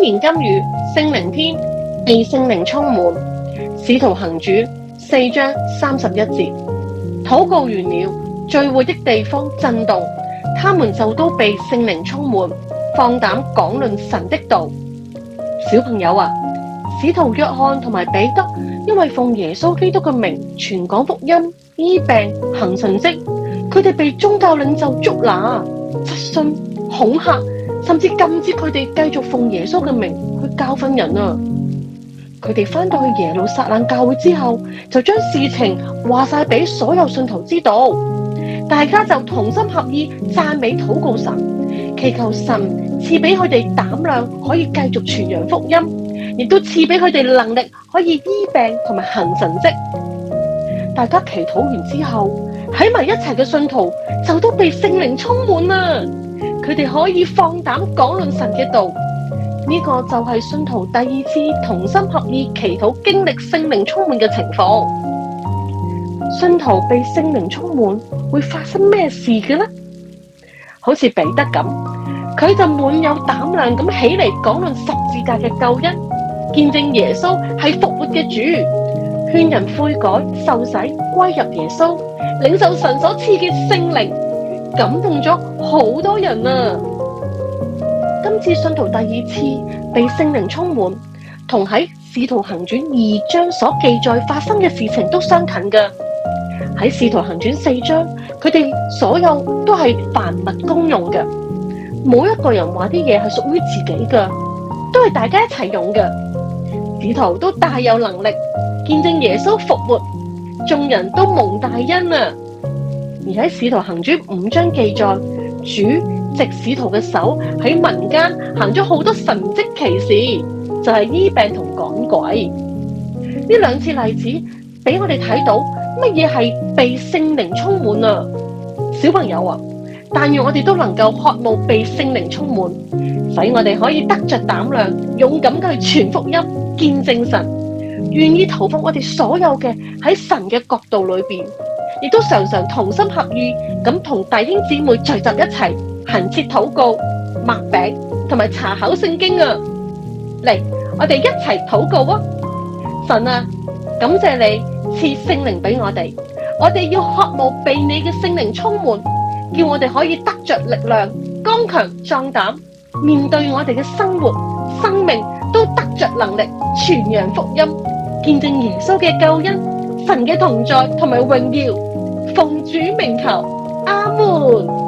言金語聖靈篇，被聖靈充滿。使徒行傳4章31節。禱告完了，聚會的地方震動，他們就都被聖靈充滿，放膽講論神的道。小朋友啊，使徒約翰同埋彼得因為奉耶穌基督嘅名傳講福音、醫病、行神蹟，佢哋被宗教領袖捉拿、質詢、恐嚇，甚至禁止佢哋繼續奉耶穌嘅名去教訓人啊！佢哋返到去耶路撒冷教會之後，就將事情話晒俾所有信徒知道，大家就同心合意讚美禱告神，祈求神賜俾佢哋膽量，可以繼續傳揚福音，亦都賜俾佢哋能力，可以醫病同埋行神蹟。大家祈禱完之後，喺埋一齊嘅信徒就都被聖靈充滿啦，佢哋可以放膽講論神嘅道。呢個就係信徒第二次同心合意祈禱經歷聖靈充滿嘅情況。信徒被聖靈充滿會發生咩事嘅呢？好似彼得咁，佢就滿有膽量咁起嚟講論十字架嘅救恩，見證耶穌係復活嘅主，勸人悔改受洗歸入耶穌，領受神所賜嘅聖靈，感動咗好多人啊！今次信徒第二次被聖靈充滿，同喺《使徒行傳》2章所記載發生嘅事情都相近嘅。喺《使徒行傳》4章，佢哋所有都係凡物公用嘅，冇一個人話啲嘢係屬於自己嘅，都係大家一齊用嘅。使徒都大有能力見證耶穌復活，眾人都蒙大恩啊！而喺《使徒行傳》5章記載，主藉使徒嘅手喺民間行咗好多神蹟奇事，就係醫病同趕鬼。呢兩次例子俾我哋睇到乜嘢係被聖靈充滿啊！小朋友啊，但願我哋都能夠渴慕被聖靈充滿，使我哋可以得着膽量，勇敢去傳福音，見證神，願意投放我哋所有嘅喺神嘅國度裏邊，亦都常常同心合意咁同弟兄姊妹聚集一齊，恆切禱告、擘餅同埋查考聖經啊！嚟，我哋一齊禱告啊！神啊，感謝你賜聖靈俾我哋要渴慕被你嘅聖靈充滿，叫我哋可以得着力量，剛強壯膽，面對我哋嘅生活、生命都得着能力，傳揚福音，見證耶穌嘅救恩、神嘅同在同埋榮耀，奉主名求，阿門。